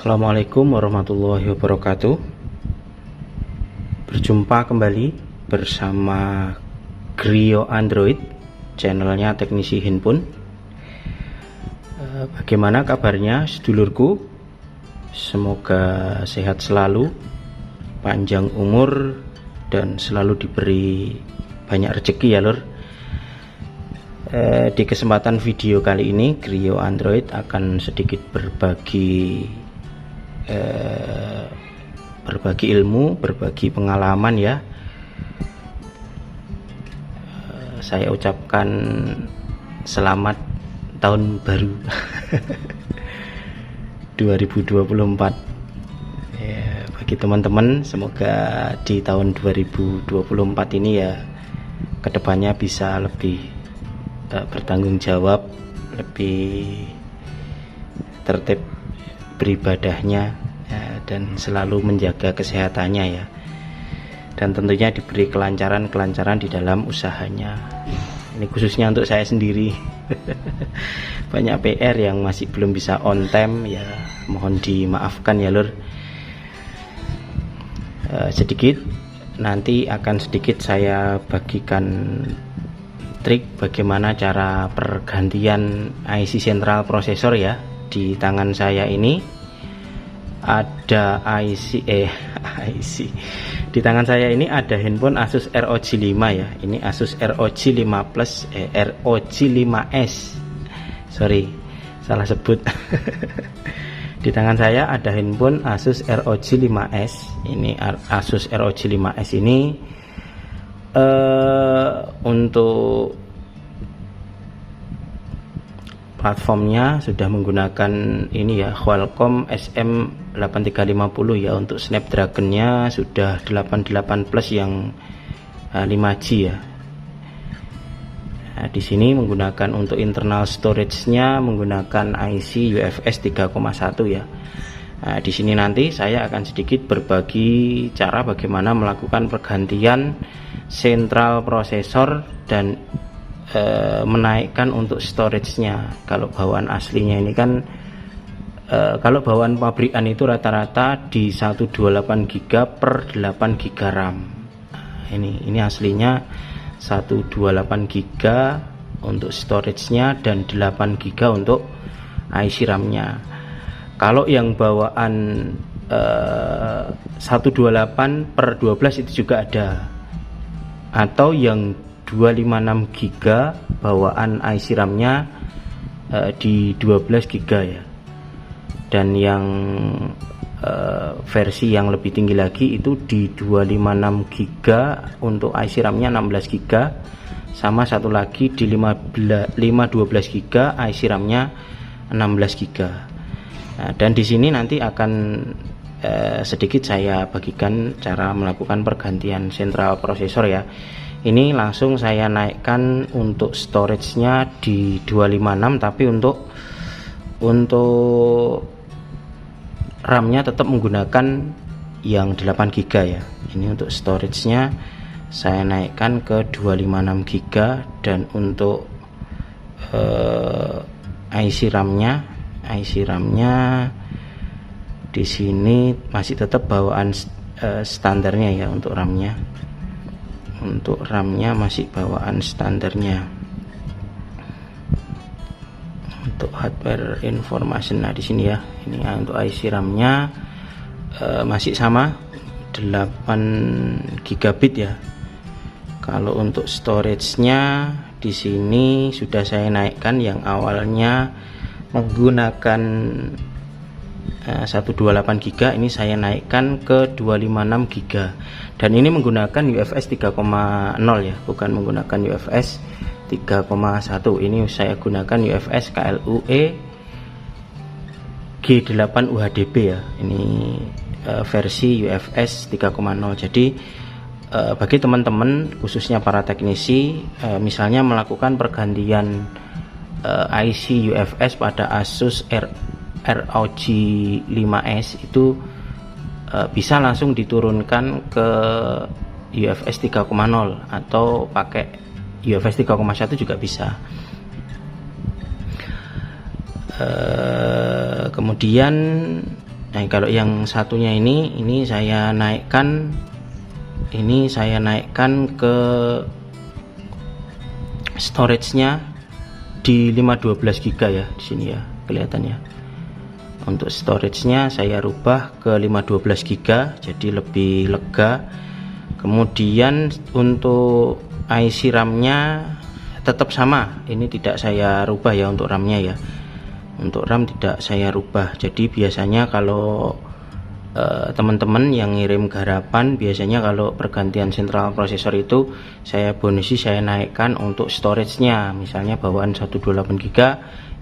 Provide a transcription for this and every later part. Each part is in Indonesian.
Assalamualaikum warahmatullahi wabarakatuh. Berjumpa kembali bersama Griyo Android, channelnya teknisi handphone. Bagaimana kabarnya sedulurku? Semoga sehat selalu, panjang umur, dan selalu diberi banyak rezeki ya lur. Di kesempatan video kali ini Griyo Android akan sedikit berbagi ilmu, berbagi pengalaman ya. Saya ucapkan selamat tahun baru 2024 ya, bagi teman-teman. Semoga di tahun 2024 ini ya kedepannya bisa lebih bertanggung jawab, lebih tertib beribadahnya ya, dan selalu menjaga kesehatannya ya, dan tentunya diberi kelancaran di dalam usahanya. Ini khususnya untuk saya sendiri. Banyak PR yang masih belum bisa on time ya, mohon dimaafkan ya lur. Sedikit nanti akan sedikit saya bagikan trik bagaimana cara pergantian IC sentral prosesor ya. Di tangan saya ini ada IC. Di tangan saya ini ada handphone Asus ROG 5 ya. Ini Asus ROG 5 Plus, ROG 5S. Sorry, salah sebut. Di tangan saya ada handphone Asus ROG 5S. Ini Asus ROG 5S ini untuk platformnya sudah menggunakan ini ya, Qualcomm SM8350 ya. Untuk Snapdragon-nya sudah 88 plus yang 5G ya. Nah, di sini menggunakan untuk internal storage-nya menggunakan IC UFS 3.1 ya. Nah, di sini nanti saya akan sedikit berbagi cara bagaimana melakukan pergantian sentral prosesor dan menaikkan untuk storage-nya. Kalau bawaan aslinya ini kan kalau bawaan pabrikan itu rata-rata di 128 GB per 8 GB RAM. Nah, ini aslinya 128 GB untuk storage-nya dan 8 GB untuk IC RAM-nya. Kalau yang bawaan 128 per 12 itu juga ada, atau yang 256 GB bawaan IC RAM-nya di 12 GB ya. Dan yang versi yang lebih tinggi lagi itu di 256 GB untuk IC RAM-nya 16 GB, sama satu lagi di 512 GB IC RAM-nya 16 GB. Nah, dan di sini nanti akan sedikit saya bagikan cara melakukan pergantian sentral prosesor ya. Ini langsung saya naikkan untuk storage-nya di 256, tapi untuk RAM-nya tetap menggunakan yang 8 GB ya. Ini untuk storage-nya saya naikkan ke 256 GB, dan untuk IC RAM-nya di sini masih tetap bawaan standarnya ya. Untuk RAM-nya masih bawaan standarnya. Untuk hardware information, nah di sini ya, ini untuk IC RAM-nya masih sama 8 GB ya. Kalau untuk storage-nya di sini sudah saya naikkan, yang awalnya menggunakan 128 GB, ini saya naikkan ke 256 GB, dan ini menggunakan UFS 3.0 ya, bukan menggunakan UFS 3.1. Ini saya gunakan UFS KLUE G8 UHDB ya. Ini versi UFS 3.0. Jadi bagi teman-teman khususnya para teknisi misalnya melakukan pergantian IC UFS pada Asus ROG 5S itu bisa langsung diturunkan ke UFS 3.0 atau pakai UFS 3.1 juga bisa. Kemudian Nah, kalau yang satunya ini saya naikkan, ke storage-nya di 512 GB ya, di sini ya kelihatannya. Untuk storage-nya saya rubah ke 512 GB, jadi lebih lega. Kemudian untuk IC RAM-nya tetap sama, ini tidak saya rubah ya untuk RAM-nya ya. Untuk RAM tidak saya rubah. Jadi biasanya kalau teman-teman yang ngirim garapan, biasanya kalau pergantian sentral prosesor itu saya bonusi, saya naikkan untuk storage-nya. Misalnya bawaan 128 GB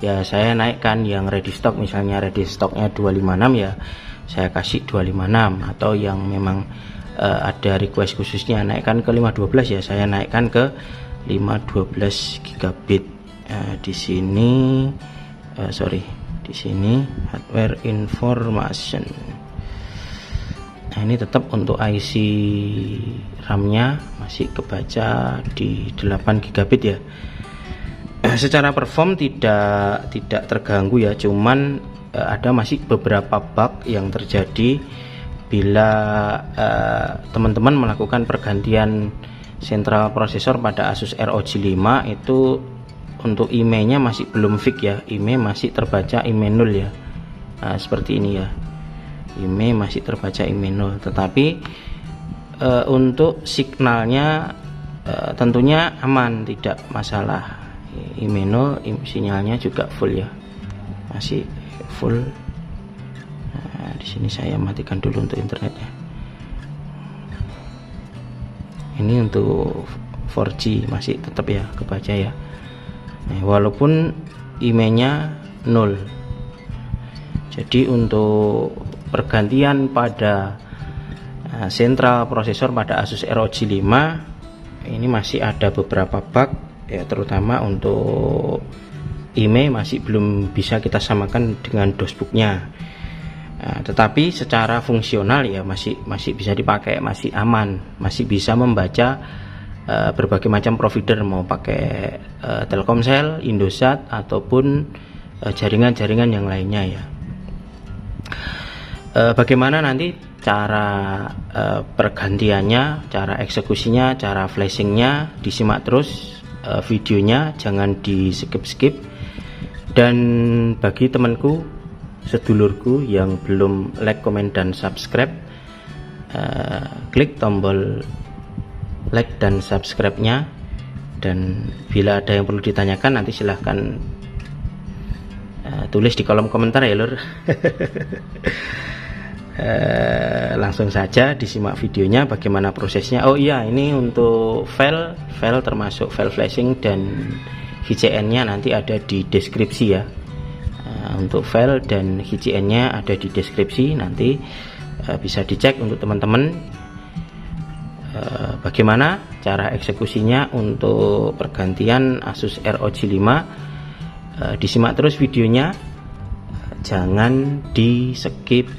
ya saya naikkan, yang ready stock misalnya ready stocknya 256 ya saya kasih 256, atau yang memang ada request khususnya naikkan ke 512 ya saya naikkan ke 512 GB. Di sini di sini hardware information. Nah, ini tetap untuk IC RAM-nya masih kebaca di 8 GB ya. Secara perform tidak terganggu ya, cuman ada masih beberapa bug yang terjadi bila teman-teman melakukan pergantian sentral prosesor pada Asus ROG 5 itu. Untuk IMEI-nya masih belum fix ya, IMEI masih terbaca IMEI 0 ya. Nah, seperti ini ya, IMEI masih terbaca IMEI 0, tetapi untuk signalnya tentunya aman, tidak masalah. IMEI 0 sinyalnya juga full ya, masih full. Nah, di sini saya matikan dulu untuk internetnya. Ini untuk 4G masih tetap ya kebaca ya. Nah, walaupun IMEI-nya 0. Jadi untuk pergantian pada sentral prosesor pada Asus ROG 5 ini masih ada beberapa bug ya, terutama untuk IMEI masih belum bisa kita samakan dengan DOSBook-nya. Tetapi secara fungsional ya masih bisa dipakai, masih aman, masih bisa membaca berbagai macam provider, mau pakai Telkomsel, Indosat ataupun jaringan-jaringan yang lainnya ya. Bagaimana nanti cara pergantiannya, cara eksekusinya, cara flashingnya, disimak terus videonya, jangan di skip. Dan bagi temanku, sedulurku yang belum like, komen, dan subscribe, klik tombol like dan subscribe-nya. Dan bila ada yang perlu ditanyakan nanti silahkan tulis di kolom komentar ya lur. Langsung saja disimak videonya bagaimana prosesnya. Oh iya, ini untuk file termasuk file flashing dan VCN-nya nanti ada di deskripsi ya. Untuk file dan VCN-nya ada di deskripsi, nanti bisa dicek untuk teman-teman bagaimana cara eksekusinya untuk pergantian Asus ROG 5. Disimak terus videonya, jangan di skip.